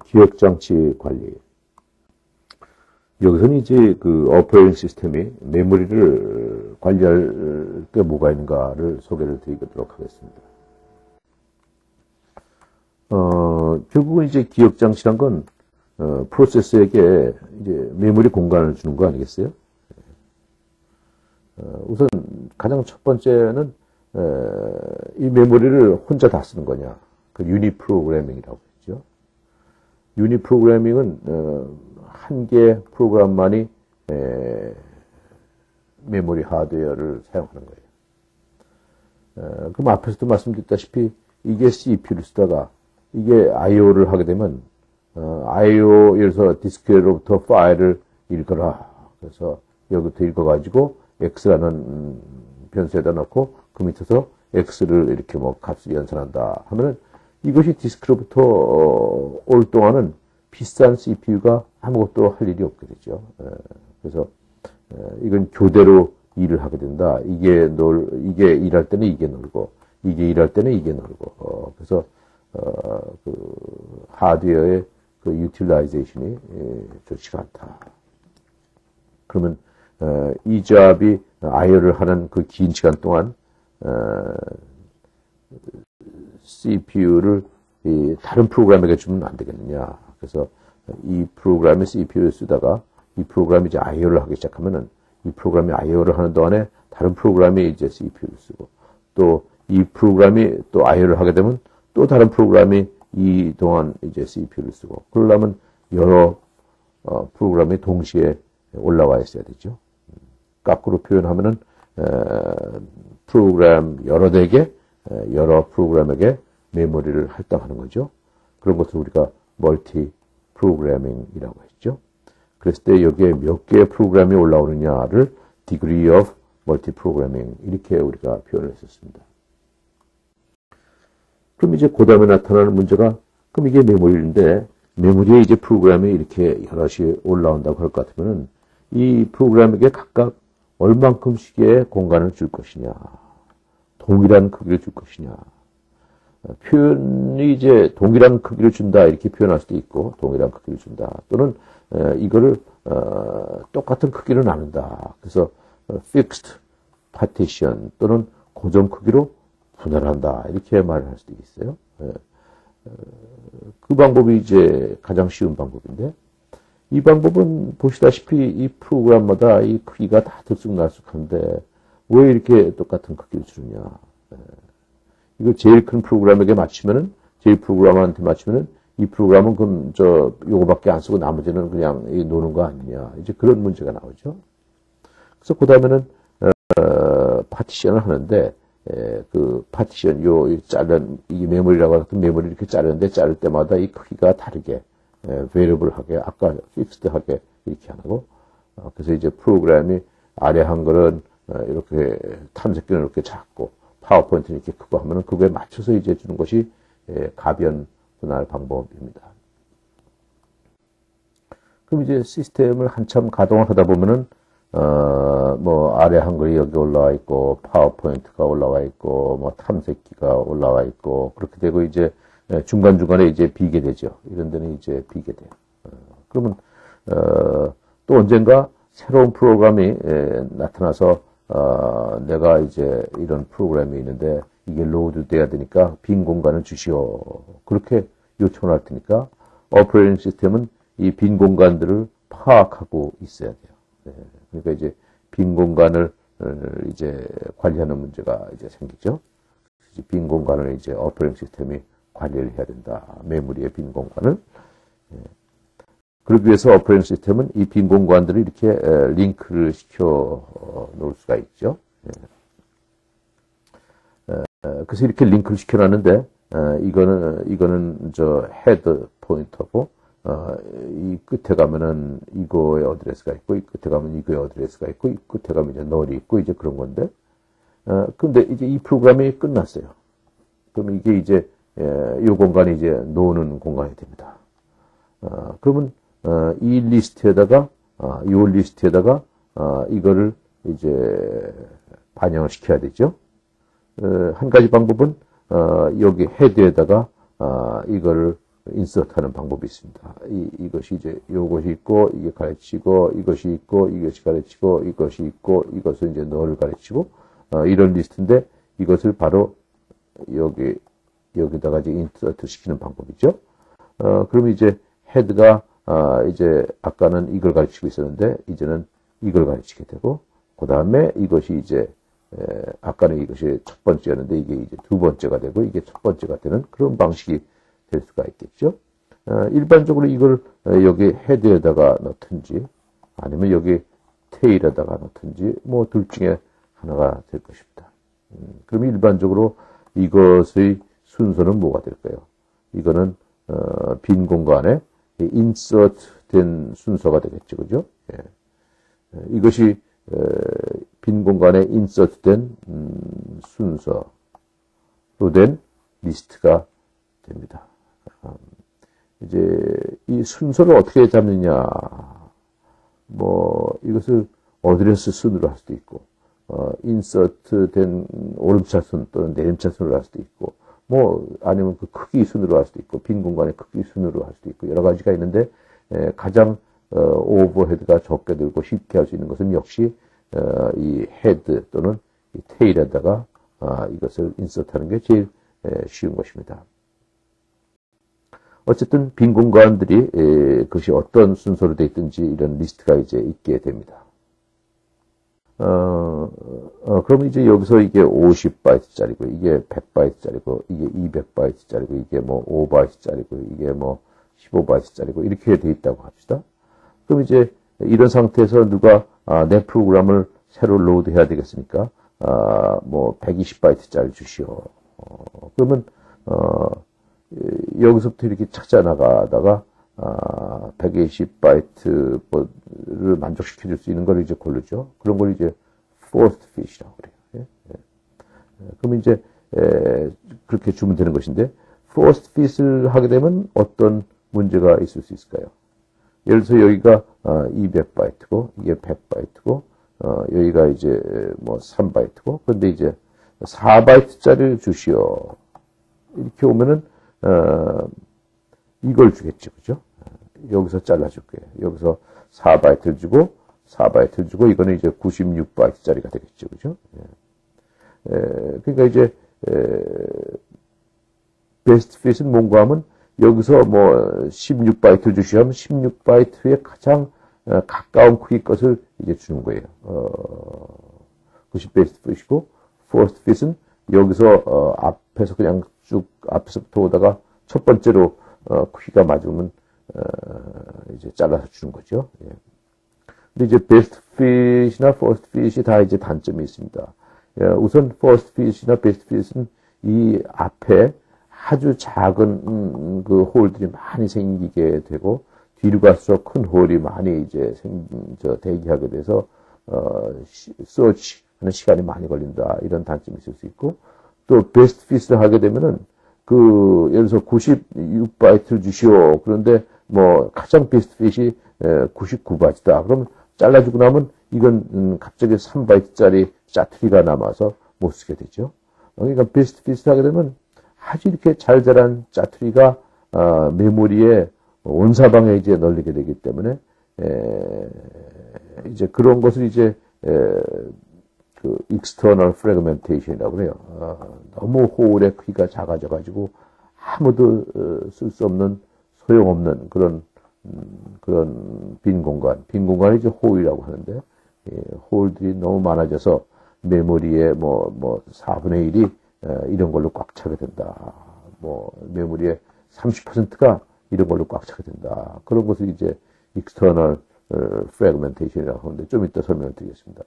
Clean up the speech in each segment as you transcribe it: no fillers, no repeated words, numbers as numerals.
기억장치 관리. 여기서는 이제 그 오퍼레이팅 시스템이 메모리를 관리할 게 뭐가 있는가를 소개를 드리도록 하겠습니다. 결국은 이제 기억장치란 건, 프로세서에게 이제 메모리 공간을 주는 거 아니겠어요? 우선 가장 첫 번째는, 이 메모리를 혼자 다 쓰는 거냐. 그 유니 프로그래밍이라고 했죠. 유니 프로그래밍은, 한 개의 프로그램만이 메모리 하드웨어를 사용하는 거예요. 그럼 앞에서도 말씀드렸다시피 이게 CPU를 쓰다가 이게 I/O를 하게 되면 I/O 예를 들어서 디스크로부터 파일을 읽어라. 그래서 여기부터 읽어가지고 X라는 변수에다 넣고 그 밑에서 X를 이렇게 뭐 값을 연산한다 하면은 이것이 디스크로부터 올 동안은 비싼 CPU가 아무것도 할 일이 없게 되죠. 그래서 이건 교대로 일을 하게 된다. 이게 일할 때는 이게 놀고, 이게 일할 때는 이게 놀고. 그래서 그 하드웨어의 그 유틸라이제이션이 좋지가 않다. 그러면 이 잡이 I/O를 하는 그 긴 시간 동안 CPU를 다른 프로그램에게 주면 안 되겠느냐. 그래서 이 프로그램의 CPU를 쓰다가 이 프로그램이 이제 I/O를 하기 시작하면은 이 프로그램이 I/O를 하는 동안에 다른 프로그램이 이제 CPU를 쓰고 또 이 프로그램이 또 I/O를 하게 되면 또 다른 프로그램이 이 동안 이제 CPU를 쓰고 그러려면 여러 프로그램이 동시에 올라와 있어야 되죠. 거꾸로 표현하면은 프로그램 여러 대개 여러 프로그램에게 메모리를 할당하는 거죠. 그런 것을 우리가 멀티 프로그래밍이라고 했죠. 그랬을 때 여기에 몇 개의 프로그램이 올라오느냐를 degree of multi-programming 이렇게 우리가 표현을 했었습니다. 그럼 이제 그 다음에 나타나는 문제가 그럼 이게 메모리인데 메모리에 이제 프로그램이 이렇게 여럿이 올라온다고 할 것 같으면은 이 프로그램에게 각각 얼만큼씩의 공간을 줄 것이냐, 동일한 크기를 줄 것이냐. 표현이 이제 동일한 크기를 준다 이렇게 표현할 수도 있고 동일한 크기를 준다 또는 이거를 똑같은 크기로 나눈다. 그래서 fixed partition 또는 고정 크기로 분할한다 이렇게 말을 할 수도 있어요. 그 방법이 이제 가장 쉬운 방법인데 이 방법은 보시다시피 이 프로그램마다 이 크기가 다 들쑥날쑥한데 왜 이렇게 똑같은 크기를 주느냐. 이걸 제일 큰 프로그램에게 맞추면은, 제일 프로그램한테 맞추면은, 이 프로그램은 그럼 요거밖에 안 쓰고 나머지는 그냥 노는 거 아니냐. 이제 그런 문제가 나오죠. 그래서 그 다음에는, 파티션을 하는데, 그 파티션, 이게 메모리라고 하던 메모리를 이렇게 자르는데, 자를 때마다 이 크기가 다르게, variable하게, 아까 fixed하게 이렇게 하고, 그래서 이제 프로그램이 아래 한 거는, 이렇게 탐색기는 이렇게 작고, 파워포인트는 이렇게 크고 하면은 그거에 맞춰서 이제 주는 것이 가변 분할 방법입니다. 그럼 이제 시스템을 한참 가동을 하다 보면은, 뭐 아래 한글이 여기 올라와 있고, 파워포인트가 올라와 있고, 뭐 탐색기가 올라와 있고, 그렇게 되고 이제 중간중간에 이제 비게 되죠. 이런 데는 이제 비게 돼요. 그러면, 또 언젠가 새로운 프로그램이 나타나서 내가 이제 이런 프로그램이 있는데 이게 로드 돼야 되니까 빈 공간을 주시오. 그렇게 요청을 할 테니까 오퍼레이팅 시스템은 이 빈 공간들을 파악하고 있어야 돼요. 그러니까 이제 빈 공간을 이제 관리하는 문제가 이제 생기죠. 빈 공간을 이제 오퍼레이팅 시스템이 관리를 해야 된다. 메모리의 빈 공간을. 그러기 위해서 오퍼레이팅 시스템은 이 빈 공간들을 이렇게 링크를 시켜 놓을 수가 있죠. 그래서 이렇게 링크를 시켜 놨는데, 이거는 헤드 포인터고, 이 끝에 가면은 이거의 어드레스가 있고, 이 끝에 가면 이거의 어드레스가 있고, 이 끝에 가면 이제 널이 있고, 이제 그런 건데, 근데 이제 이 프로그램이 끝났어요. 그럼 이게 이제, 이 공간이 이제 노는 공간이 됩니다. 그러면, 이 리스트에다가, 이거를 이제 반영을 시켜야 되죠. 한 가지 방법은, 여기 헤드에다가, 이거를 인서트하는 방법이 있습니다. 이것이 이제 요것이 있고 이게 가르치고 이것이 있고 이것이 가르치고 이것이 있고 이것은 이제 너를 가르치고 이런 리스트인데 이것을 바로 여기다가 이제 인서트 시키는 방법이죠. 그럼 이제 헤드가 이제 아까는 이걸 가르치고 있었는데 이제는 이걸 가르치게 되고 그 다음에 이것이 이제 아까는 이것이 첫 번째였는데 이게 이제 두 번째가 되고 이게 첫 번째가 되는 그런 방식이 될 수가 있겠죠. 일반적으로 이걸 여기 헤드에다가 넣든지 아니면 여기 테일에다가 넣든지 뭐 둘 중에 하나가 될 것입니다. 그럼 일반적으로 이것의 순서는 뭐가 될까요? 이거는 빈 공간에 인서트 된 순서가 되겠죠. 그죠? 예. 이것이 빈 공간에 인서트 된 순서로 된 리스트가 됩니다. 이제 이 순서를 어떻게 잡느냐, 뭐 이것을 어드레스 순으로 할 수도 있고, 인서트 된 오름차 순 또는 내림차 순으로 할 수도 있고, 뭐 아니면 그 크기 순으로 할 수도 있고, 빈 공간의 크기 순으로 할 수도 있고 여러 가지가 있는데 가장 오버헤드가 적게 들고 쉽게 할 수 있는 것은 역시 이 헤드 또는 이 테일에다가 이것을 인서트하는 게 제일 쉬운 것입니다. 어쨌든 빈 공간들이 그것이 어떤 순서로 되어 있든지 이런 리스트가 이제 있게 됩니다. 그럼 이제 여기서 이게 50바이트짜리고 이게 100바이트짜리고 이게 200바이트짜리고 이게 뭐 5바이트짜리고 이게 뭐 15바이트짜리고 이렇게 되어 있다고 합시다. 그럼 이제 이런 상태에서 누가 내 프로그램을 새로 로드해야 되겠으니까 뭐 120바이트짜리 주시오. 그러면 여기서부터 이렇게 찾아 나가다가 120바이트를 만족시켜 줄 수 있는 걸 이제 고르죠. 그런 걸 이제 first fit이라고 그래요. 예? 그럼 이제 그렇게 주면 되는 것인데 first fit을 하게 되면 어떤 문제가 있을 수 있을까요? 예를 들어서 여기가 200바이트고 이게 100바이트고 여기가 이제 뭐 3바이트고 그런데 이제 4바이트짜리를 주시오. 이렇게 오면은 이걸 주겠죠. 그죠? 여기서 잘라줄게. 여기서 4바이트를 주고 4바이트를 주고 이거는 이제 96바이트짜리가 되겠죠. 그죠? 그러니까 이제 베스트 핏은 뭔가 하면 여기서 뭐 16바이트를 주시면 16바이트에 가장 가까운 크기 것을 이제 주는 거예요. 그것이 베스트 핏이고 퍼스트 핏은 여기서 앞에서 그냥 쭉 앞에서부터 오다가 첫 번째로 크기가 맞으면 이제 잘라서 주는 거죠. 예. 근데 이제 베스트 핏이나 퍼스트 핏이 다 이제 단점이 있습니다. 예, 우선 퍼스트 핏이나 베스트 핏은 이 앞에 아주 작은 그 홀들이 많이 생기게 되고 뒤로 갈수록 큰 홀이 많이 이제 대기하게 돼서 서치하는 시간이 많이 걸린다 이런 단점이 있을 수 있고 또 베스트 핏을 하게 되면은 그 예를 들어서 96바이트를 주시오. 그런데 뭐 가장 베스트 핏이 99바이트다. 그러면 잘라주고 나면 이건 갑자기 3바이트짜리 짜투리가 남아서 못 쓰게 되죠. 그러니까 베스트 핏을 하게 되면 아주 이렇게 잘 자란 짜투리가 메모리에 온 사방에 이제 널리게 되기 때문에 이제 그런 것을 이제 그 external fragmentation이라고 그래요. 너무 홀의 크기가 작아져 가지고 아무도 쓸 수 없는 소용없는 그런 빈 공간이 이제 홀이라고 하는데 홀들이 너무 많아져서 메모리에 뭐 4분의 1이 이런 걸로 꽉 차게 된다. 뭐 메모리의 30%가 이런 걸로 꽉 차게 된다. 그런 것을 이제 external fragmentation이라고 하는데 좀 이따 설명을 드리겠습니다.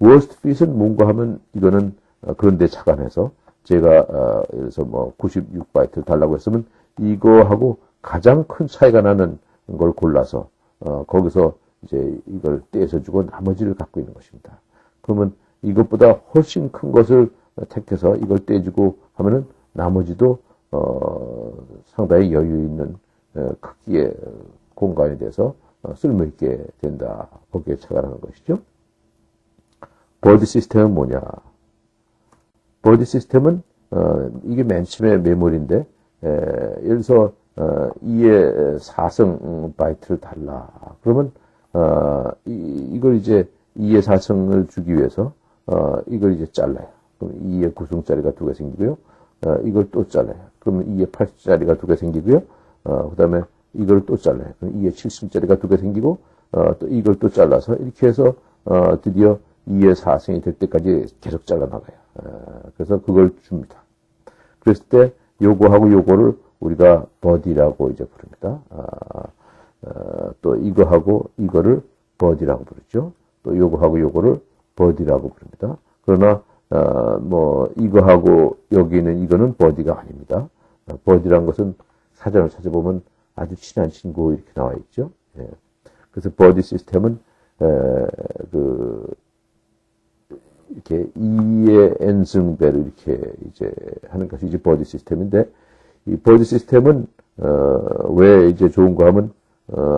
worst fit은 뭔가 하면 이거는 그런데 착안해서 제가 예를 들어서 뭐 96바이트를 달라고 했으면 이거하고 가장 큰 차이가 나는 걸 골라서 거기서 이제 이걸 떼서 주고 나머지를 갖고 있는 것입니다. 그러면 이것보다 훨씬 큰 것을 택해서 이걸 떼주고 하면은 나머지도 상당히 여유 있는 크기의 공간이 돼서 쓸모있게 된다. 거기에 착안하는 것이죠. 버디 시스템은 뭐냐? 버디 시스템은 이게 맨 처음에 메모리인데 예를 들어서 2의 4성 바이트를 달라. 그러면, 이걸 이제 2의 4성을 주기 위해서, 이걸 이제 잘라요. 그럼 2의 9성짜리가 2개 생기고요. 이걸 또 잘라요. 그러면 2의 8성짜리가 2개 생기고요. 그 다음에 이걸 또 잘라요. 그럼 2의 7성짜리가 2개 생기고, 또 이걸 또 잘라서 이렇게 해서, 드디어 2의 4성이 될 때까지 계속 잘라나가요. 그래서 그걸 줍니다. 그랬을 때 요거하고 요거를 우리가 버디라고 이제 부릅니다. 또 이거하고 이거를 버디라고 부르죠. 또 요거하고 요거를 버디라고 부릅니다. 그러나 뭐 이거하고 여기 있는 이거는 버디가 아닙니다. 버디란 것은 사전을 찾아보면 아주 친한 친구 이렇게 나와 있죠. 예. 그래서 버디 시스템은 이렇게 2의 n승배를 이렇게 이제 하는 것이 이제 버디 시스템인데, 이 버디 시스템은 왜 이제 좋은가 하면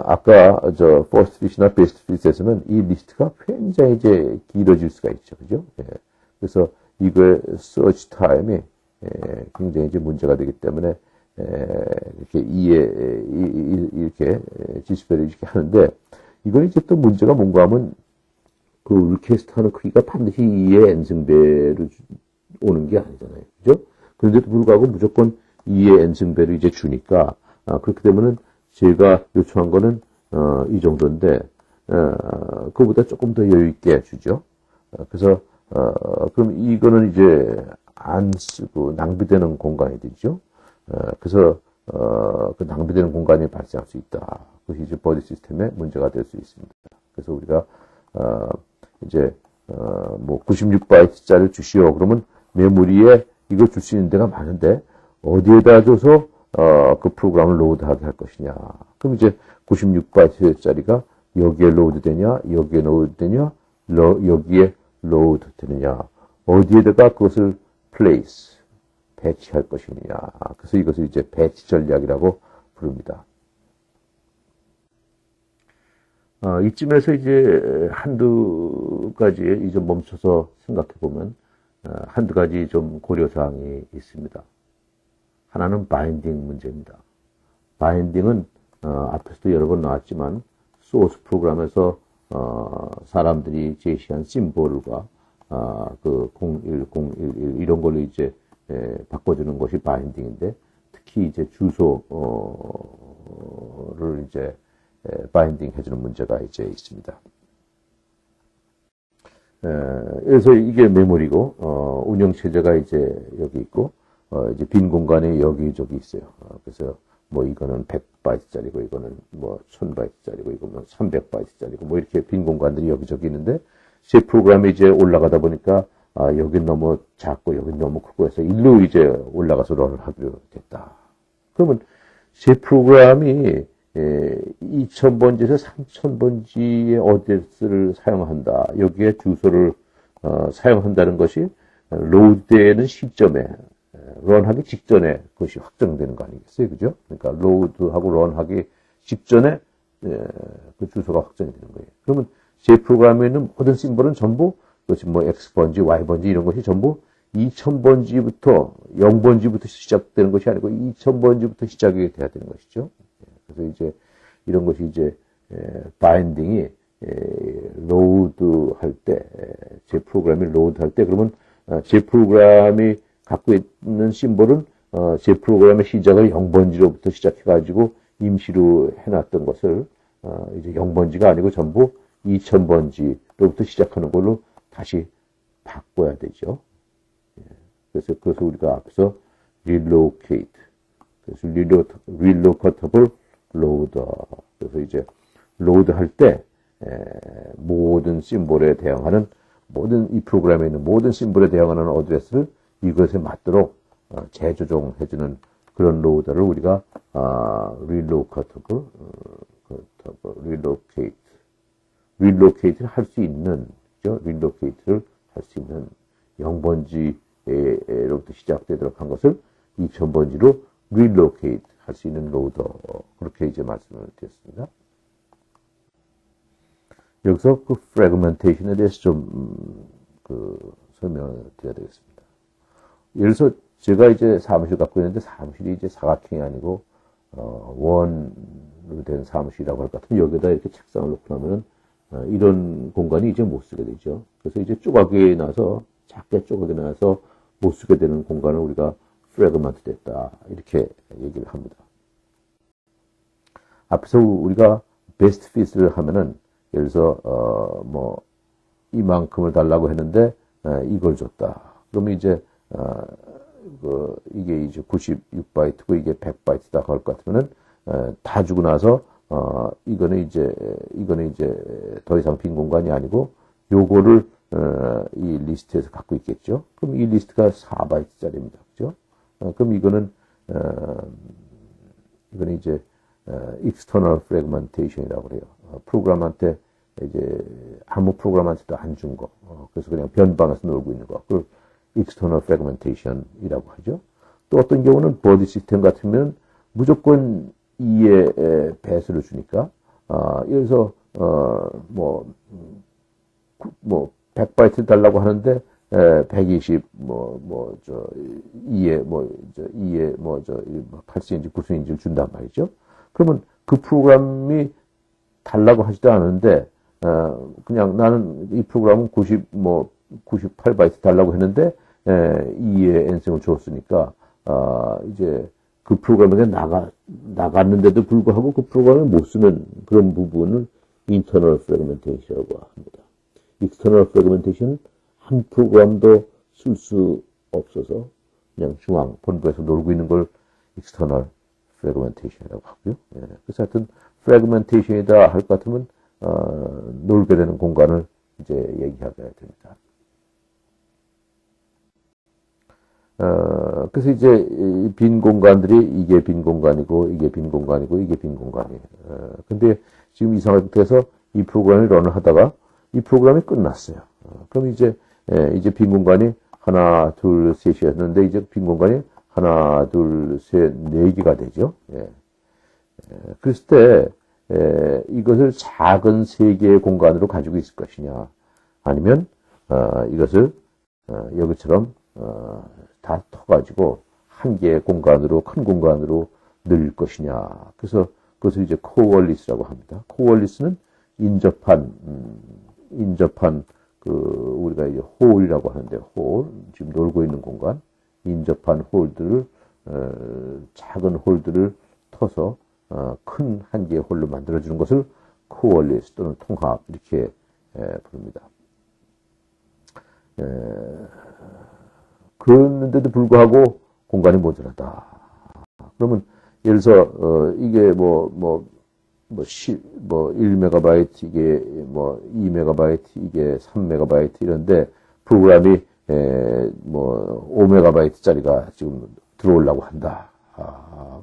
아까 저 퍼스트 핏이나 베스트 핏에서는 이 리스트가 굉장히 이제 길어질 수가 있죠, 그죠? 예. 그래서 이거의 서치 타임이 굉장히 이제 문제가 되기 때문에 이렇게 이렇게 지수배를 이렇게 하는데, 이건 이제 또 문제가 뭔가 하면 그 오케스트라는 크기가 반드시 2의 n승배로 오는 게 아니잖아요. 그죠? 그런데도 불구하고 무조건 2의 n승배를 이제 주니까, 그렇게 되면은 제가 요청한 거는, 이 정도인데, 그거보다 조금 더 여유있게 주죠. 그래서, 그럼 이거는 이제 안 쓰고 낭비되는 공간이 되죠. 그래서, 그 낭비되는 공간이 발생할 수 있다. 그것이 이제 버디 시스템의 문제가 될 수 있습니다. 그래서 우리가, 이제, 뭐, 96바이트짜리를 주시오. 그러면 메모리에 이걸 줄 수 있는 데가 많은데, 어디에다 줘서, 그 프로그램을 로드하게 할 것이냐. 그럼 이제 96바이트짜리가 여기에 로드 되냐, 여기에 로드 되냐, 여기에 로드 되느냐, 어디에다가 그것을 place, 배치할 것이냐. 그래서 이것을 이제 배치 전략이라고 부릅니다. 이쯤에서 이제 한두 가지 이제 멈춰서 생각해 보면, 한두 가지 좀 고려사항이 있습니다. 하나는 바인딩 문제입니다. 바인딩은, 앞에서도 여러 번 나왔지만, 소스 프로그램에서, 사람들이 제시한 심볼과, 그 01011 이런 걸로 이제, 바꿔주는 것이 바인딩인데, 특히 이제 주소를 이제, 바인딩 해주는 문제가 이제 있습니다. 그래서 이게 메모리고, 운영체제가 이제 여기 있고, 이제 빈 공간이 여기저기 있어요. 그래서 뭐 이거는 100바이트짜리고, 이거는 뭐 1000바이트짜리고, 이거는 300바이트짜리고, 뭐 이렇게 빈 공간들이 여기저기 있는데, 제 프로그램이 이제 올라가다 보니까, 여긴 너무 작고, 여긴 너무 크고 해서 일로 이제 올라가서 런을 하기로 됐다. 그러면 제 프로그램이 2000번지에서 3000번지의 어드레스를 사용한다. 여기에 주소를 사용한다는 것이 로드되는 시점에 런하기 직전에 그것이 확정되는 거 아니겠어요? 그죠? 그러니까 로드하고 런하기 직전에 그 주소가 확정이 되는 거예요. 그러면 제 프로그램에 있는 모든 심볼은 전부 그것이 뭐 X번지, Y번지 이런 것이 전부 2000번지부터 0번지부터 시작되는 것이 아니고 2000번지부터 시작이 돼야 되는 것이죠. 그래서 이제 이런 것이 이제 바인딩이 로드 할 때, 제 프로그램이 로드 할 때, 그러면 제 프로그램이 갖고 있는 심볼은 제 프로그램의 시작을 0번지로부터 시작해가지고 임시로 해놨던 것을 이제 0번지가 아니고 전부 2000번지로부터 시작하는 걸로 다시 바꿔야 되죠. 그래서 우리가 앞서 relocate, 그래서 relocatable loader. 그래서 이제 로드 할 때 모든 심볼에 대응하는 이 프로그램에 있는 모든 심볼에 대응하는 어드레스를 이것에 맞도록 재조정해주는 그런 로더를 우리가 relocatable, relocate를 할 수 있는, 그죠? relocate를 할 수 있는 0번지로부터 시작되도록 한 것을 2000번지로 relocate 할 수 있는 로더, 그렇게 이제 말씀을 드렸습니다. 여기서 그 fragmentation에 대해서 좀 설명을 드려야 되겠습니다. 예를 들어서 제가 이제 사무실 갖고 있는데 사무실이 이제 사각형이 아니고 원으로 된 사무실이라고 할 것 같으면 여기다 이렇게 책상을 놓고 나면은 이런 공간이 이제 못 쓰게 되죠. 그래서 이제 쪼가게 나서 작게 쪼가게 나서 못 쓰게 되는 공간을 우리가 프래그먼트 됐다 이렇게 얘기를 합니다. 앞에서 우리가 베스트 핏을 하면은 예를 들어서 뭐 이만큼을 달라고 했는데 이걸 줬다. 그러면 이제 이게 이제 96바이트고 이게 100바이트다 할 것 같으면은 다 주고 나서 이거는 이제 더 이상 빈 공간이 아니고 요거를 이 리스트에서 갖고 있겠죠. 그럼 이 리스트가 4바이트짜리입니다. 그죠? 그럼 이거는 이제 external fragmentation이라고 그래요. 프로그램한테 이제 아무 프로그램한테도 안 준 거. 그래서 그냥 변방에서 놀고 있는 거. 그걸 external fragmentation이라고 하죠. 또 어떤 경우는 버디 시스템 같으면 무조건 2의 배수를 주니까 예를 들어서 뭐 100바이트 달라고 하는데 120 2의 8수인지 9수인지를 준단 말이죠. 그러면 그 프로그램이 달라고 하지도 않은데 그냥 나는 이 프로그램은 98바이트 달라고 했는데 2의 n승을 줬으니까 이제 그 프로그램에게 나갔는데도 불구하고 그 프로그램을 못 쓰는 그런 부분을 internal fragmentation이라고 합니다. external fragmentation 한 프로그램도 쓸 수 없어서 그냥 중앙 본부에서 놀고 있는 걸 external fragmentation이라고 하고요. 예, 그래서 하여튼 fragmentation이다 할 것 같으면 놀게 되는 공간을 이제 얘기하게 됩니다. 그래서 이제 빈 공간들이 이게 빈 공간이고 이게 빈 공간이고 이게 빈 공간이에요. 근데 지금 이 상태에서 이 프로그램을 런을 하다가 이 프로그램이 끝났어요. 그럼 이제 빈 공간이 하나, 둘, 셋이었는데 이제 빈 공간이 하나, 둘, 셋, 네 개가 되죠. 그랬을 때 이것을 작은 세 개의 공간으로 가지고 있을 것이냐, 아니면 이것을 여기처럼 다 터가지고 한 개의 공간으로 큰 공간으로 늘 것이냐. 그래서 그것을 이제 코얼리스라고 합니다. 코얼리스는 인접한 우리가 이제 홀이라고 하는데 홀 지금 놀고 있는 공간 인접한 홀들을 작은 홀들을 터서 큰 한 개의 홀로 만들어주는 것을 코얼리스 또는 통합 이렇게 부릅니다. 그런데도 불구하고 공간이 모자라다. 그러면 예를 들어서 이게 1메가바이트 이게 2메가바이트 이게 3메가바이트 이런데 프로그램이 5메가바이트짜리가 지금 들어오려고 한다.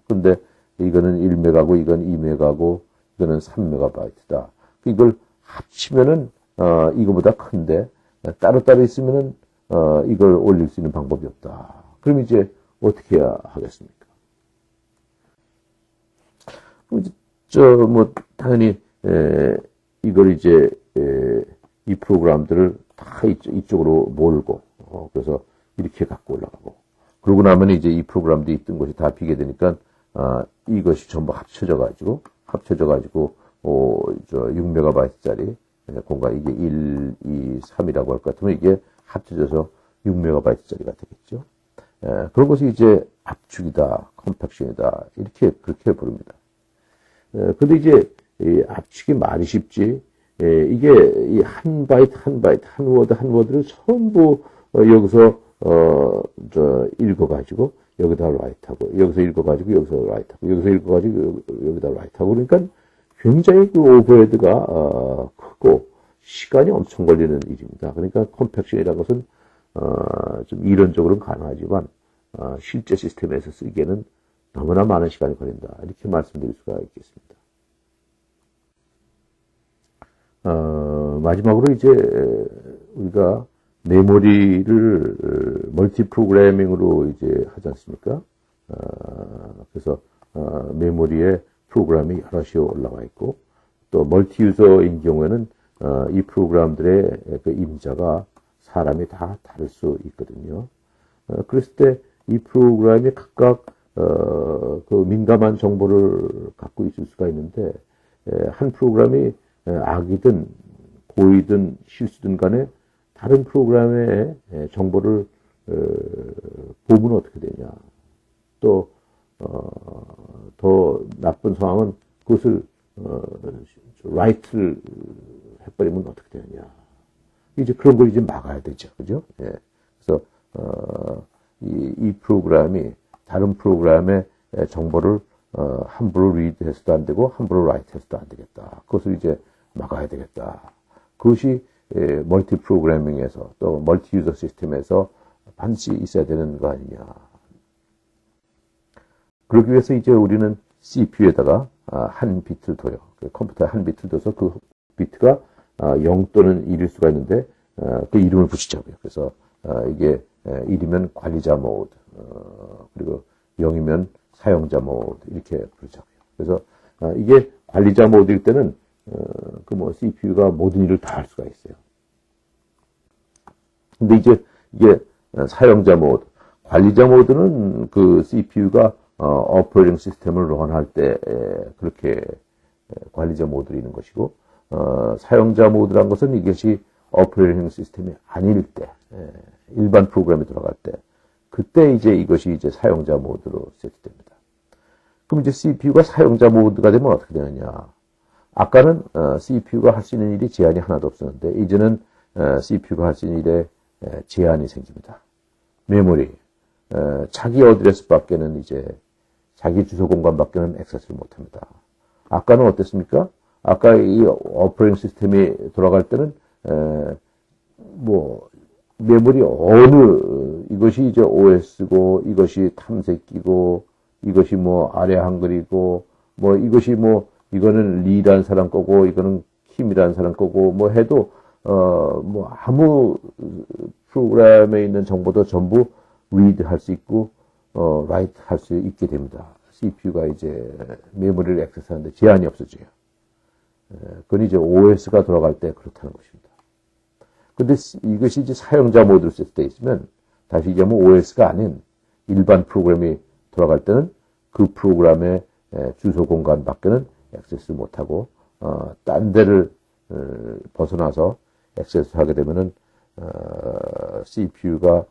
근데 이거는 1메가고 이건 2메가고 이거는 3메가바이트다. 이걸 합치면은 이거보다 큰데 따로따로 있으면은 이걸 올릴 수 있는 방법이 없다. 그럼 이제 어떻게 해야 하겠습니까? 당연히 이걸 이제 이 프로그램들을 다 이쪽으로 몰고 그래서 이렇게 갖고 올라가고 그러고 나면 이제 이 프로그램들이 있던 곳이 다 비게 되니까 이것이 전부 합쳐져 가지고 6메가바이트짜리 공간 이게 1, 2, 3이라고 할 것 같으면 이게 합쳐져서 6메가바이트짜리가 되겠죠. 그런 것이 이제 압축이다, 컴팩션이다 그렇게 부릅니다. 근데 이제 압축이 말이 쉽지. 이게 이 한 바이트, 한 워드를 전부 여기서 읽어가지고 여기다 라이트하고 여기서 읽어가지고 여기서 라이트하고 여기서 읽어가지고 여기다 라이트하고 그러니까 굉장히 그 오버헤드가 크고 시간이 엄청 걸리는 일입니다. 그러니까 컴팩션이라는 것은 좀 이론적으로는 가능하지만 실제 시스템에서 쓰기에는 너무나 많은 시간이 걸린다. 이렇게 말씀드릴 수가 있겠습니다. 마지막으로 이제 우리가 메모리를 멀티 프로그래밍으로 이제 하지 않습니까? 그래서 메모리에 프로그램이 여럿이 올라와 있고 또 멀티 유저인 경우에는 이 프로그램들의 그 임자가 사람이 다 다를 수 있거든요. 그랬을 때 이 프로그램이 각각 그 민감한 정보를 갖고 있을 수가 있는데, 한 프로그램이 악이든 고의든 실수든 간에 다른 프로그램의 정보를 보면 어떻게 되냐. 또, 더 나쁜 상황은 그것을, 라이트를 해버리면 어떻게 되느냐. 이제 그런 걸 이제 막아야 되죠. 그죠? 예. 그래서, 이 프로그램이 다른 프로그램의 정보를, 함부로 리드해서도 안 되고, 함부로 라이트해서도 안 되겠다. 그것을 이제 막아야 되겠다. 그것이, 멀티 프로그래밍에서 또 멀티 유저 시스템에서 반드시 있어야 되는 거 아니냐. 그러기 위해서 이제 우리는 CPU에다가 한 비트를 둬요. 컴퓨터에 한 비트를 둬서 그 비트가 0 또는 1일 수가 있는데 그 이름을 붙이자고요. 그래서 이게 1이면 관리자 모드, 그리고 0이면 사용자 모드 이렇게 부르자고요. 그래서 이게 관리자 모드일 때는 CPU가 모든 일을 다 할 수가 있어요. 근데 이제 이게 사용자 모드, 관리자 모드는 그 CPU가 오퍼레이팅 시스템을 런할 때 그렇게 관리자 모드로 있는 것이고, 사용자 모드란 것은 이것이 오퍼레이팅 시스템이 아닐 때, 일반 프로그램에 들어갈 때, 그때 이제 이것이 이제 사용자 모드로 세트됩니다. 그럼 이제 CPU가 사용자 모드가 되면 어떻게 되느냐? 아까는 CPU가 할 수 있는 일이 제한이 하나도 없었는데 이제는 CPU가 할 수 있는 일에 제한이 생깁니다. 메모리, 자기 어드레스 밖에는 이제 자기 주소 공간 밖에는 액세스를 못합니다. 아까는 어땠습니까? 아까 이 오퍼레이팅 시스템이 돌아갈 때는 메모리 이것이 이제 OS고 이것이 탐색기고 이것이 아래 한글이고 이것이 이거는 리라는 사람 거고, 이거는 킴이라는 사람 거고, 해도, 아무 프로그램에 있는 정보도 전부 read 할 수 있고, write 할 수 있게 됩니다. CPU가 이제 메모리를 액세스하는데 제한이 없어져요. 그건 이제 OS가 돌아갈 때 그렇다는 것입니다. 근데 이것이 이제 사용자 모드로 세트되어 있으면, 다시 얘기하면 OS가 아닌 일반 프로그램이 돌아갈 때는 그 프로그램의 주소 공간 밖에는 액세스 못하고, 딴 데를 벗어나서 액세스 하게 되면은, CPU가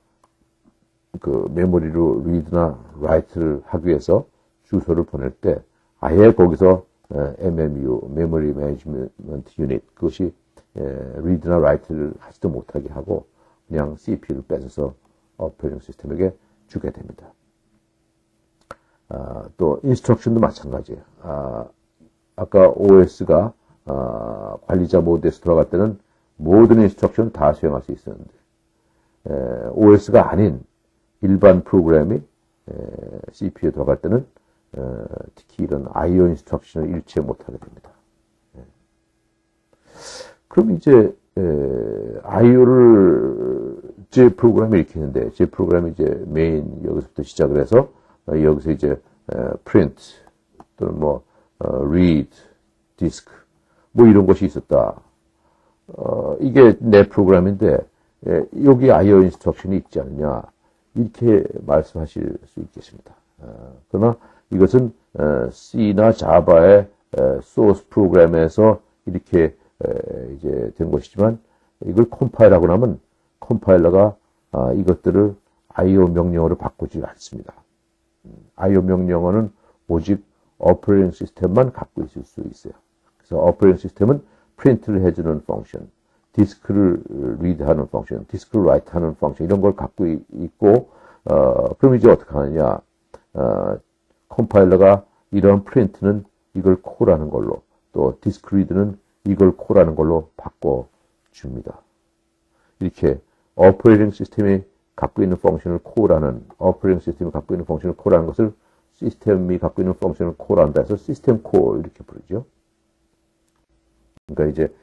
그 메모리로 리드나 라이트를 하기 위해서 주소를 보낼 때, 아예 거기서 MMU, 메모리 매니지먼트 유닛, 그것이 리드나 라이트를 하지도 못하게 하고, 그냥 CPU를 뺏어서 오퍼레이팅 시스템에게 주게 됩니다. 또, 인스트럭션도 마찬가지예요. 아까 OS가 관리자 모드에서 들어갈 때는 모든 인스트럭션 다 수행할 수 있었는데, OS가 아닌 일반 프로그램이 CPU에 들어갈 때는 특히 이런 IO 인스트럭션을 일체 못하게 됩니다. 그럼 이제 IO를 제 프로그램이 이렇게 있는데, 제 프로그램이 이제 메인 여기서부터 시작을 해서 여기서 이제 print 또는 read, disk, 이런 것이 있었다. 이게 내 프로그램인데, 여기 IO 인스트럭션이 있지 않느냐. 이렇게 말씀하실 수 있겠습니다. 그러나 이것은 C나 Java의 소스 프로그램에서 이렇게 이제 된 것이지만, 이걸 컴파일하고 나면 컴파일러가 이것들을 IO 명령어로 바꾸지 않습니다. IO 명령어는 오직 오퍼레이팅 시스템만 갖고 있을 수 있어요. 그래서 오퍼레이팅 시스템은 프린트를 해주는 펑션, 디스크를 리드하는 펑션, 디스크를 라이트하는 펑션 이런 걸 갖고 있고, 그럼 이제 어떻게 하느냐? 컴파일러가 이런 프린트는 이걸 콜하는 걸로, 또 디스크 리드는 이걸 콜하는 걸로 바꿔줍니다. 이렇게 오퍼레이팅 시스템이 갖고 있는 펑션을 콜하는, 오퍼레이팅 시스템이 갖고 있는 펑션을 콜하는 것을 시스템이 갖고 있는 펑션을 콜한다 해서 시스템 콜 이렇게 부르죠. 그러니까 이제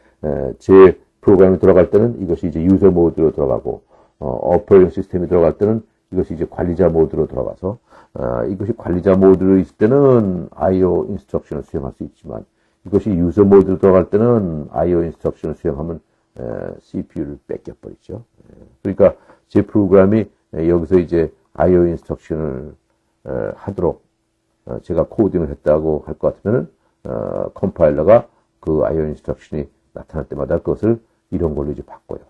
제 프로그램이 들어갈 때는 이것이 이제 유저 모드로 들어가고, 오퍼레이팅 시스템이 들어갈 때는 이것이 이제 관리자 모드로 들어가서, 이것이 관리자 모드로 있을 때는 IO 인스트럭션을 수행할 수 있지만, 이것이 유저 모드로 들어갈 때는 IO 인스트럭션을 수행하면 CPU를 뺏겨버리죠. 그러니까 제 프로그램이 여기서 이제 IO 인스트럭션을 하도록 제가 코딩을 했다고 할 것 같으면은 컴파일러가 그 IO 인스트럭션이 나타날 때마다 그것을 이런 걸로 이제 바꿔요.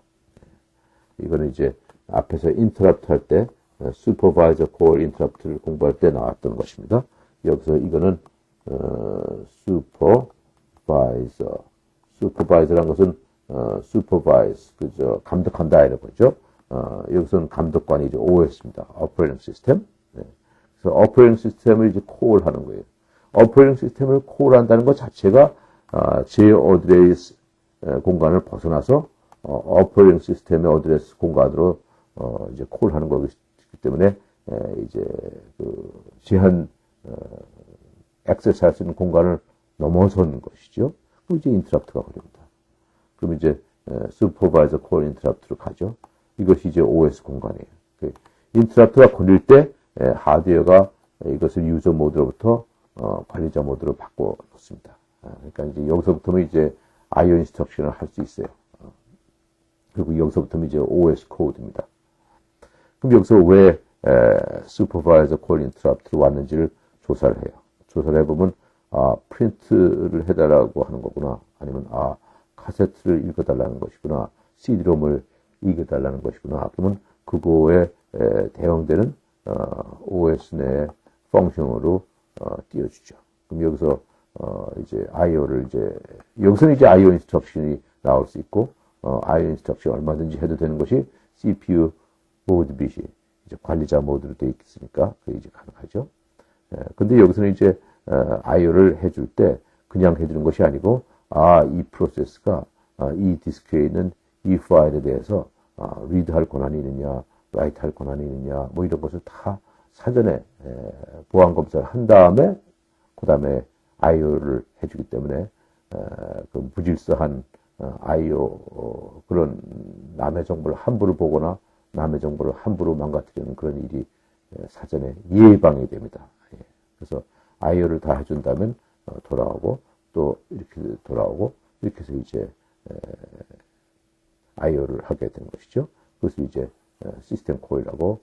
이거는 이제 앞에서 인터럽트 할 때 슈퍼바이저 콜 인터럽트를 공부할 때 나왔던 것입니다. 여기서 이거는 슈퍼바이저란 것은 슈퍼바이즈 그저 감독한다 이런 거죠. 여기서는 감독관이 이제 OS입니다. 오퍼레이팅 시스템. 네. 그래서 오퍼레이팅 시스템을 이제 콜하는 거예요. 오퍼레이팅 시스템을 콜한다는 것 자체가 제 어드레스 공간을 벗어나서 오퍼레이팅 시스템의 어드레스 공간으로 이제 콜하는 거기 때문에 이제 그 제한 액세스할 수 있는 공간을 넘어서는 것이죠. 그럼 이제 인터럽트가 걸립니다. 그럼 이제 슈퍼바이저 콜 인터럽트로 가죠. 이것이 이제 OS 공간이에요. 그 인터럽트가 걸릴 때 하드웨어가 이것을 유저 모드로부터 관리자 모드로 바꿔 놓습니다. 그러니까 이제 여기서부터는 이제 IO 인스트럭션을 할 수 있어요. 그리고 여기서부터는 이제 OS 코드입니다. 그럼 여기서 왜 슈퍼바이저 콜 인터럽트로 왔는지를 조사를 해요. 조사를 해보면 프린트를 해달라고 하는 거구나. 아니면 카세트를 읽어달라는 것이구나. CD롬을 읽어달라는 것이구나. 그러면 그거에 대응되는 OS 내 펑션으로 띄워주죠. 그럼 여기서 이제 IO를 이제 여기서는 이제 IO 인스트럭션이 나올 수 있고 IO 인스트럭션 얼마든지 해도 되는 것이 CPU 모드 bit이 이제 관리자 모드로 되어 있으니까 그게 이제 가능하죠. 근데 여기서는 이제 IO를 해줄 때 그냥 해주는 것이 아니고 이 프로세스가 이 디스크에 있는 이 파일에 대해서 리드할 권한이 있느냐, 라이트할 권한이 있느냐, 뭐 이런 것을 다 사전에 보안 검사를 한 다음에 그 다음에 IO를 해주기 때문에 그 무질서한 IO 그런 남의 정보를 함부로 보거나 남의 정보를 함부로 망가뜨리는 그런 일이 사전에 예방이 됩니다. 그래서 IO를 다 해준다면 돌아오고 또 이렇게 돌아오고 이렇게 해서 이제 IO를 하게 되는 것이죠. 그것을 이제 시스템 콜이라고